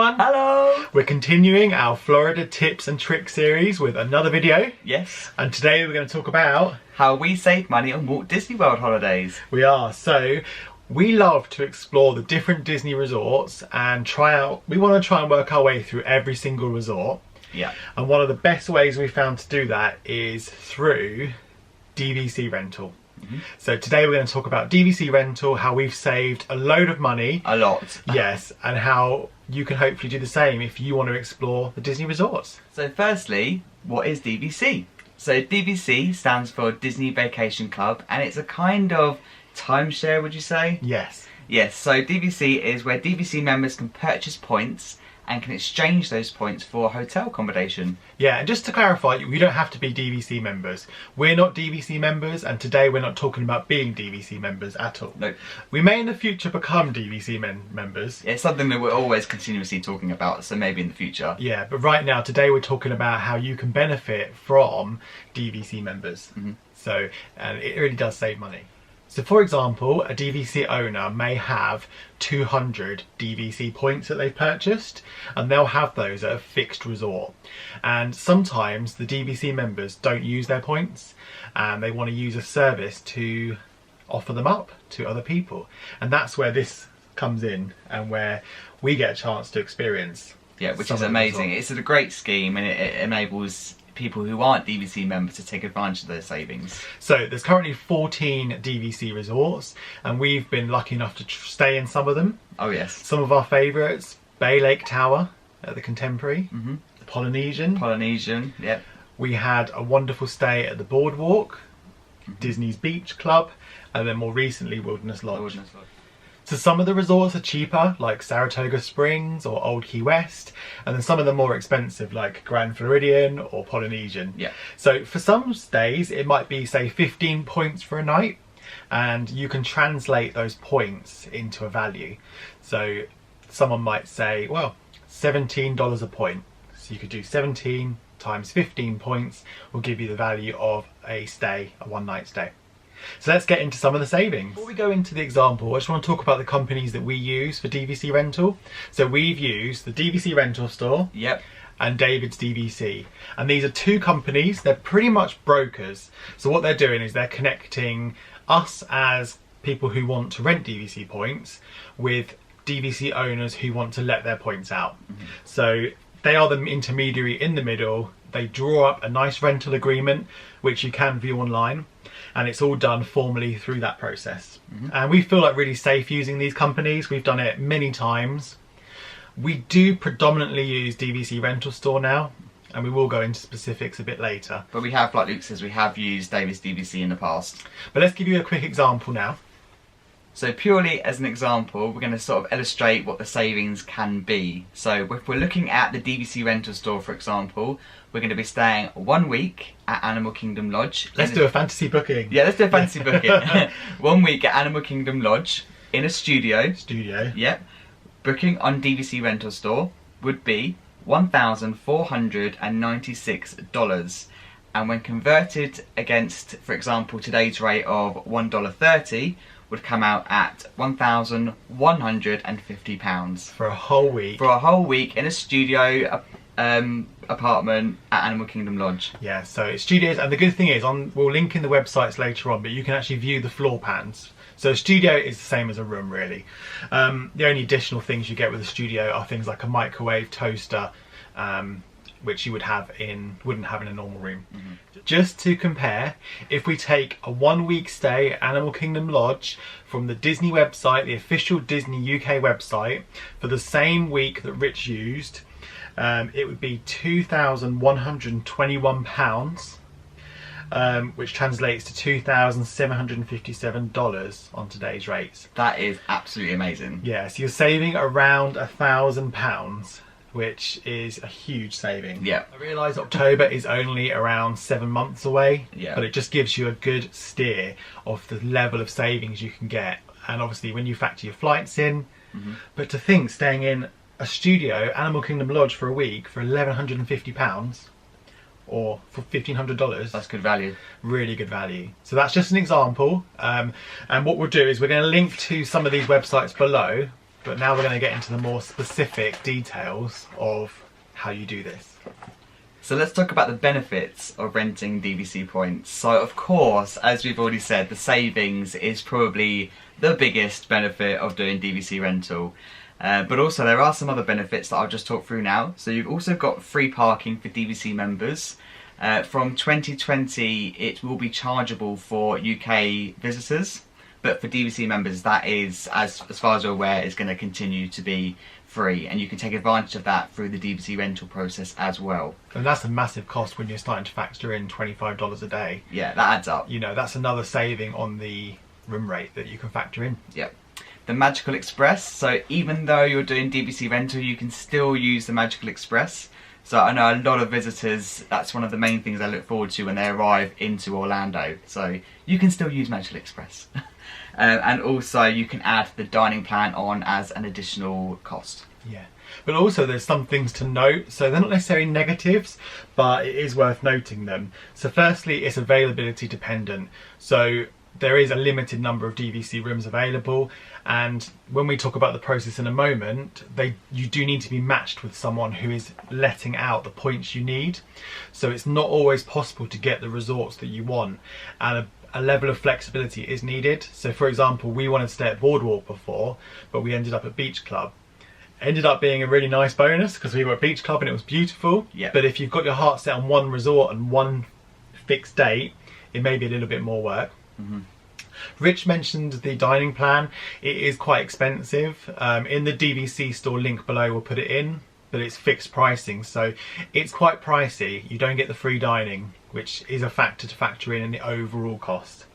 everyone! Hello! We're continuing our Florida tips and tricks series with another video. Yes. And today we're going to talk about how we save money on Walt Disney World holidays. We love to explore the different Disney resorts and we want to try and work our way through every single resort. Yeah. And one of the best ways we found to do that is through DVC Rental. So today we're going to talk about DVC Rental, how we've saved a load of money. A lot. Yes, and how you can hopefully do the same if you want to explore the Disney resorts. So firstly, what is DVC? So DVC stands for Disney Vacation Club, and it's a kind of timeshare, would you say? Yes. Yes, so DVC is where DVC members can purchase points and can exchange those points for hotel accommodation. Yeah, and just to clarify, you don't have to be DVC members. We're not DVC members, and today we're not talking about being DVC members at all. No. We may in the future become DVC members. Yeah, it's something that we're always continuously talking about, so maybe in the future. Yeah, but right now, today we're talking about how you can benefit from DVC members. So, and it really does save money. So for example, a DVC owner may have 200 DVC points that they've purchased, and they'll have those at a fixed resort. And sometimes the DVC members don't use their points and they want to use a service to offer them up to other people. And that's where this comes in and where we get a chance to experience. Yeah, which is amazing. It's a great scheme, and it enables people who aren't DVC members to take advantage of their savings. So there's currently 14 DVC resorts, and we've been lucky enough to stay in some of them. Oh yes. Some of our favourites: Bay Lake Tower at the Contemporary, the Polynesian, yep. We had a wonderful stay at the Boardwalk, Disney's Beach Club, and then more recently Wilderness Lodge. So some of the resorts are cheaper, like Saratoga Springs or Old Key West, and then some of them more expensive, like Grand Floridian or Polynesian. Yeah. So for some stays, it might be, say, 15 points for a night, and you can translate those points into a value. So someone might say, well, $17 a point. So you could do 17 times 15 points will give you the value of a stay, a one-night stay. So let's get into some of the savings. Before we go into the example, I just want to talk about the companies that we use for DVC rental. So we've used the DVC Rental Store, yep, and David's DVC. And these are two companies, they're pretty much brokers. So what they're doing is they're connecting us as people who want to rent DVC points with DVC owners who want to let their points out. So they are the intermediary in the middle. They draw up a nice rental agreement, which you can view online, and it's all done formally through that process. And we feel like really safe using these companies. We've done it many times. We do predominantly use DVC Rental Store now, and we will go into specifics a bit later. But we have, like Luke says, we have used David's DVC in the past. But let's give you a quick example now. So purely as an example, we're going to sort of illustrate what the savings can be. So if we're looking at the DVC Rental Store, for example, we're going to be staying 1 week at Animal Kingdom Lodge. Let's do a fantasy booking. Yeah, let's do a fantasy booking. 1 week at Animal Kingdom Lodge in a studio. Yep. Booking on DVC Rental Store would be $1,496. And when converted against, for example, today's rate of $1.30, would come out at £1,150 for a whole week. For a whole week in a studio apartment at Animal Kingdom Lodge. Yeah, so it's studios, and the good thing is, we'll link in the websites later on, but you can actually view the floor plans. So a studio is the same as a room, really. The only additional things you get with a studio are things like a microwave, toaster, which you wouldn't have in a normal room. Just to compare, if we take a 1 week stay at Animal Kingdom Lodge from the Disney website, the official Disney UK website, for the same week that Rich used, it would be £2,121, which translates to $2,757 on today's rates. That is absolutely amazing. Yeah, so you're saving around £1,000, which is a huge saving. Yeah. I realise October is only around 7 months away, but it just gives you a good steer of the level of savings you can get. And obviously when you factor your flights in, but to think staying in a studio, Animal Kingdom Lodge for a week for £1,150 or for $1,500. That's good value. Really good value. So that's just an example. And what we'll do is we're going to link to some of these websites below but now we're going to get into the more specific details of how you do this. So let's talk about the benefits of renting DVC points. So of course, as we've already said, the savings is probably the biggest benefit of doing DVC rental. But also there are some other benefits that I'll just talk through now. So you've also got free parking for DVC members. From 2020 it will be chargeable for UK visitors, but for DVC members that is, as far as you're aware, is going to continue to be free, and you can take advantage of that through the DVC rental process as well. And that's a massive cost when you're starting to factor in $25 a day. Yeah, that adds up. You know, that's another saving on the room rate that you can factor in. Yep. The Magical Express, so even though you're doing DVC rental, you can still use the Magical Express. So I know a lot of visitors, that's one of the main things they look forward to when they arrive into Orlando. So you can still use Magical Express. And also you can add the dining plan on as an additional cost. Yeah, but also there's some things to note. So they're not necessarily negatives, but it is worth noting them. So firstly, it's availability dependent. So there is a limited number of DVC rooms available, and when we talk about the process in a moment, you do need to be matched with someone who is letting out the points you need. So it's not always possible to get the resorts that you want, and a level of flexibility is needed. So for example, we wanted to stay at Boardwalk before, but we ended up at Beach Club. Ended up being a really nice bonus because we were at Beach Club and it was beautiful. Yep. But if you've got your heart set on one resort and one fixed date, it may be a little bit more work. Mm-hmm. Rich mentioned the dining plan. It is quite expensive. In the DVC store link below, we'll put it in, but it's fixed pricing, so it's quite pricey. You don't get the free dining, which is a factor to factor in the overall cost.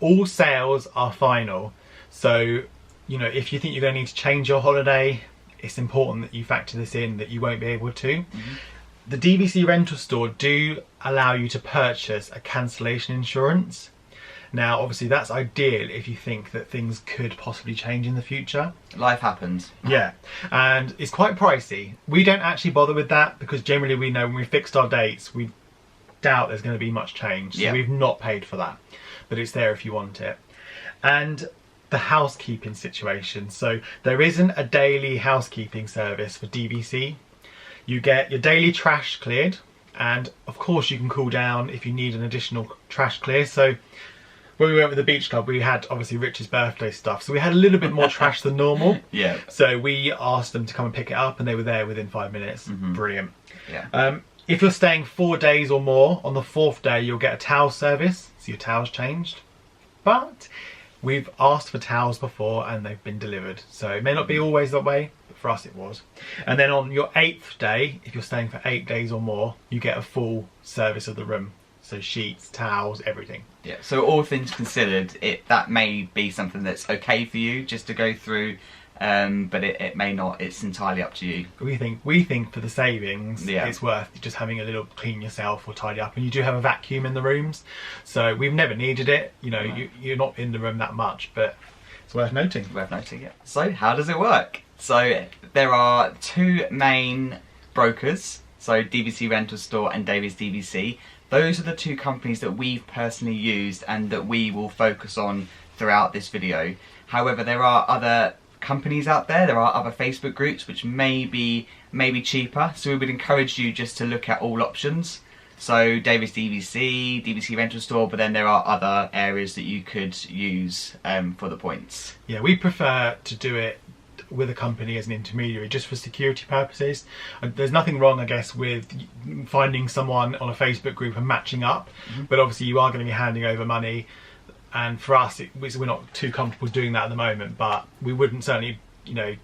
All sales are final, so you know, if you think you're going to need to change your holiday, it's important that you factor this in, that you won't be able to. Mm-hmm. The DVC rental store do allow you to purchase a cancellation insurance. Now, obviously, that's ideal if you think that things could possibly change in the future. Life happens. Yeah, and it's quite pricey. We don't actually bother with that because generally we know when we fixed our dates, we doubt there's going to be much change. So we've not paid for that, but it's there if you want it. And the housekeeping situation. So there isn't a daily housekeeping service for DVC. You get your daily trash cleared, and of course you can cool down if you need an additional trash clear. So when we went with the Beach Club, we had obviously Rich's birthday stuff, so we had a little bit more trash than normal. Yeah. So we asked them to come and pick it up, and they were there within 5 minutes. Mm-hmm. Brilliant. Yeah. If you're staying 4 days or more, on the 4th day you'll get a towel service, so your towel's changed. But we've asked for towels before and they've been delivered, so it may not be always that way, but for us it was. And then on your 8th day, if you're staying for 8 days or more, you get a full service of the room. So sheets, towels, everything. Yeah. So all things considered, that may be something that's okay for you just to go through, but it may not. It's entirely up to you. We think for the savings, it's worth just having a little clean yourself or tidy up. And you do have a vacuum in the rooms, so we've never needed it. You know, you're not in the room that much, but it's worth noting. Worth noting, yeah. So how does it work? So there are 2 main brokers. So DVC Rental Store and Davies DVC. Those are the 2 companies that we've personally used and that we will focus on throughout this video. However, there are other companies out there, there are other Facebook groups which may be cheaper, so we would encourage you just to look at all options. So Davies DVC, DVC Rental Store, but then there are other areas that you could use for the points. Yeah, we prefer to do it with a company as an intermediary just for security purposes. There's nothing wrong, I guess, with finding someone on a Facebook group and matching up, but obviously you are going to be handing over money, and for us we're not too comfortable doing that at the moment, but we wouldn't certainly, you know,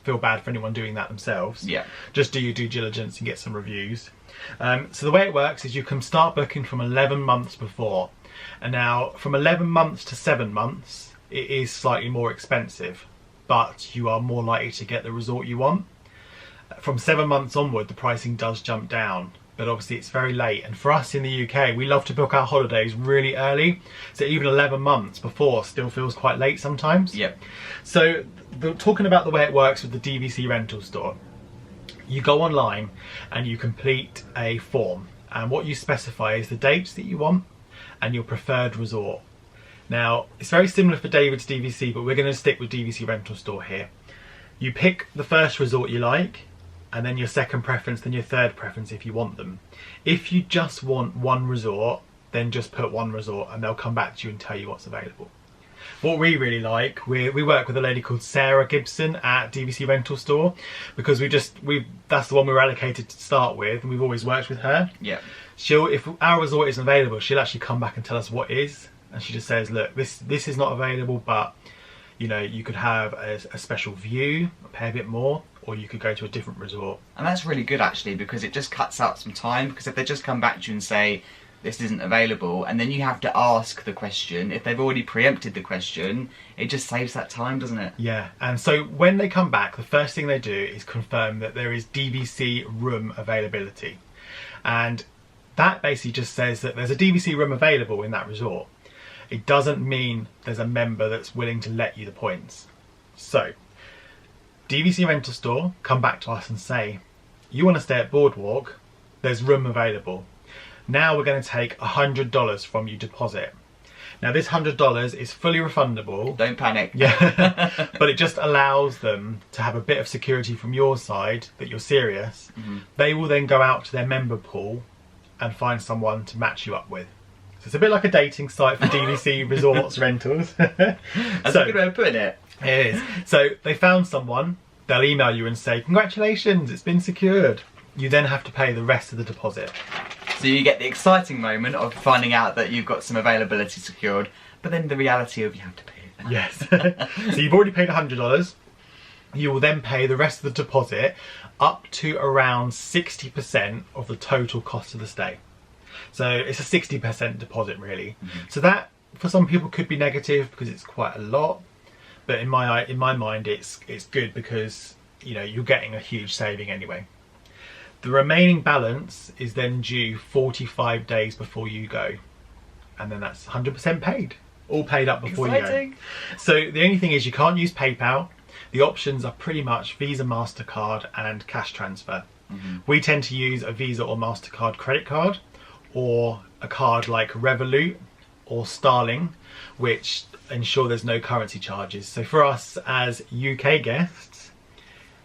feel bad for anyone doing that themselves. Yeah, just do your due diligence and get some reviews. So the way it works is you can start booking from 11 months before, and now from 11 months to 7 months it is slightly more expensive, but you are more likely to get the resort you want. From 7 months onward, the pricing does jump down, but obviously it's very late. And for us in the UK, we love to book our holidays really early, so even 11 months before still feels quite late sometimes. Yep. So talking about the way it works with the DVC rental store, you go online and you complete a form, and what you specify is the dates that you want and your preferred resort. Now, it's very similar for David's DVC, but we're going to stick with DVC Rental Store here. You pick the first resort you like, and then your second preference, then your third preference if you want them. If you just want one resort, then just put one resort and they'll come back to you and tell you what's available. What we really like, we work with a lady called Sarah Gibson at DVC Rental Store, because that's the one we were allocated to start with, and we've always worked with her. Yeah. If our resort isn't available, she'll actually come back and tell us what is, and she just says, look, this is not available, but you know, you could have a special view, pay a bit more, or you could go to a different resort. And that's really good actually, because it just cuts out some time, because if they just come back to you and say this isn't available, and then you have to ask the question, if they've already preempted the question, it just saves that time, doesn't it? Yeah, and so when they come back, the first thing they do is confirm that there is DVC room availability. And that basically just says that there's a DVC room available in that resort. It doesn't mean there's a member that's willing to let you the points. So, DVC Rental Store come back to us and say, you want to stay at Boardwalk, there's room available. Now we're going to take $100 from you deposit. Now this $100 is fully refundable. Don't panic. Yeah, but it just allows them to have a bit of security from your side that you're serious. Mm-hmm. They will then go out to their member pool and find someone to match you up with. So it's a bit like a dating site for DVC resorts rentals. That's a good way of putting it. It is. So they found someone, they'll email you and say, congratulations, it's been secured. You then have to pay the rest of the deposit. So you get the exciting moment of finding out that you've got some availability secured, but then the reality of you have to pay it. Yes. So you've already paid $100. You will then pay the rest of the deposit up to around 60% of the total cost of the stay. So it's a 60% deposit really. Mm-hmm. So that for some people could be negative because it's quite a lot, but in my mind it's good because you know you're getting a huge saving anyway. The remaining balance is then due 45 days before you go, and then that's 100% paid, all paid up before Exciting. You go. So the only thing is you can't use PayPal. The options are pretty much Visa, MasterCard and cash transfer. Mm-hmm. We tend to use a Visa or MasterCard credit card, or a card like Revolut or Starling, which ensure there's no currency charges. So for us as UK guests,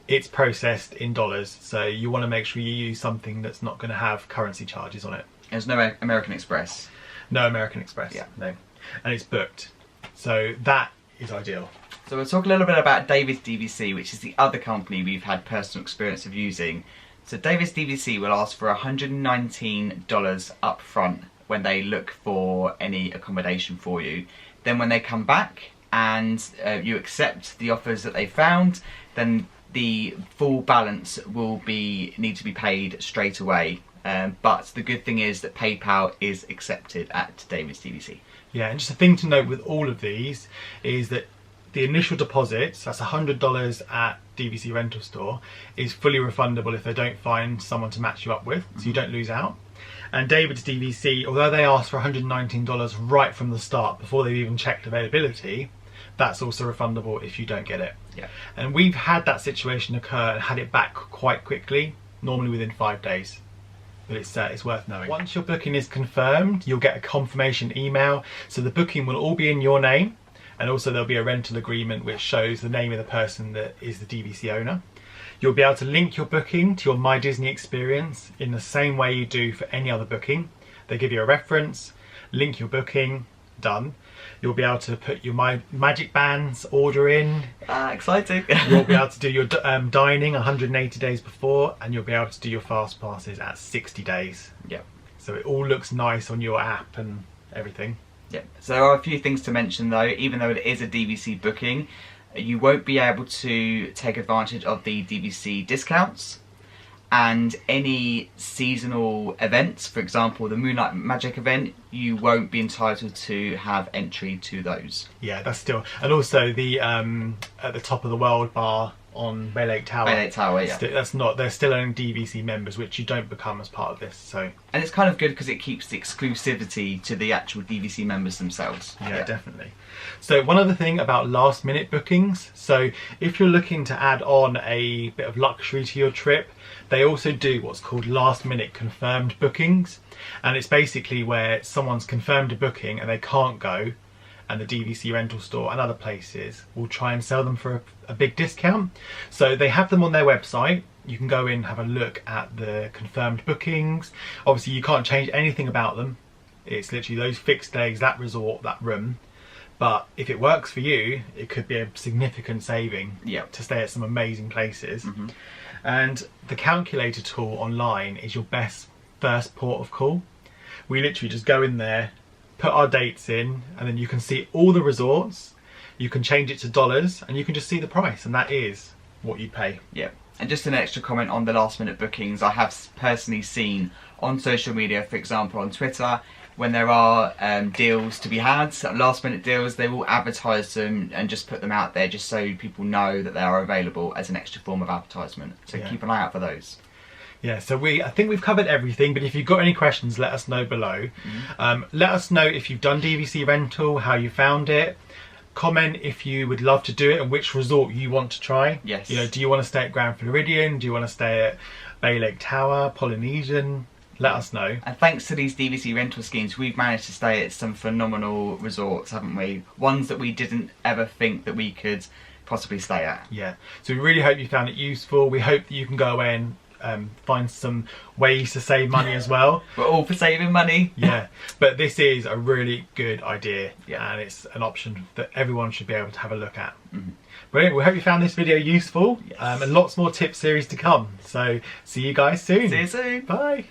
it's processed in dollars, so you want to make sure you use something that's not going to have currency charges on it. There's no American Express? No American Express, yeah. No. And it's booked, so that is ideal. So we'll talk a little bit about David's DVC, which is the other company we've had personal experience of using. So David's DVC will ask for $119 up front when they look for any accommodation for you. Then when they come back and you accept the offers that they found, then the full balance will need to be paid straight away. But the good thing is that PayPal is accepted at David's DVC. Yeah, and just a thing to note with all of these is that the initial deposits, that's $100 at DVC Rental Store, is fully refundable if they don't find someone to match you up with, so you don't lose out. And David's DVC, although they asked for $119 right from the start before they've even checked availability, that's also refundable if you don't get it. Yeah. And we've had that situation occur and had it back quite quickly, normally within 5 days. But it's worth knowing. Once your booking is confirmed, you'll get a confirmation email, so the booking will all be in your name. And also there'll be a rental agreement which shows the name of the person that is the DVC owner. You'll be able to link your booking to your My Disney experience in the same way you do for any other booking. They give you a reference, link your booking, done. You'll be able to put your Magic Bands order in. Exciting. You'll be able to do your dining 180 days before, and you'll be able to do your fast passes at 60 days. Yeah. So it all looks nice on your app and everything. Yeah, so there are a few things to mention though. Even though it is a DVC booking, you won't be able to take advantage of the DVC discounts, and any seasonal events, for example the Moonlight Magic event, you won't be entitled to have entry to those. Yeah, that's still, and also the at the top of the world bar on Bay Lake Tower. Bay Lake Tower, yeah. That's not, they're still only DVC members, which you don't become as part of this. So. And it's kind of good because it keeps the exclusivity to the actual DVC members themselves. Yeah, definitely. So one other thing about last minute bookings. So if you're looking to add on a bit of luxury to your trip, they also do what's called last minute confirmed bookings. And it's basically where someone's confirmed a booking and they can't go, and the DVC rental store and other places will try and sell them for a big discount. So they have them on their website. You can go in, have a look at the confirmed bookings. Obviously you can't change anything about them. It's literally those fixed days, that resort, that room. But if it works for you, it could be a significant saving to stay at some amazing places. And the calculator tool online is your best first port of call. We literally just go in there, put our dates in, and then you can see all the resorts. You can change it to dollars, and you can just see the price, and that is what you pay. Yeah. And just an extra comment on the last minute bookings, I have personally seen on social media, for example on Twitter, when there are deals to be had, last minute deals, they will advertise them and just put them out there just so people know that they are available as an extra form of advertisement. So keep an eye out for those. Yeah, so I think we've covered everything, but if you've got any questions, let us know below. Let us know if you've done DVC rental, how you found it. Comment if you would love to do it and which resort you want to try. Yes. You know, do you want to stay at Grand Floridian? Do you want to stay at Bay Lake Tower, Polynesian? Let us know. And thanks to these DVC rental schemes, we've managed to stay at some phenomenal resorts, haven't we? Ones that we didn't ever think that we could possibly stay at. Yeah. So we really hope you found it useful. We hope that you can go away and find some ways to save money as well. We're all for saving money. Yeah, but this is a really good idea, and it's an option that everyone should be able to have a look at. Brilliant. We hope you found this video useful, and lots more tip series to come. So see you guys soon. See you soon. Bye.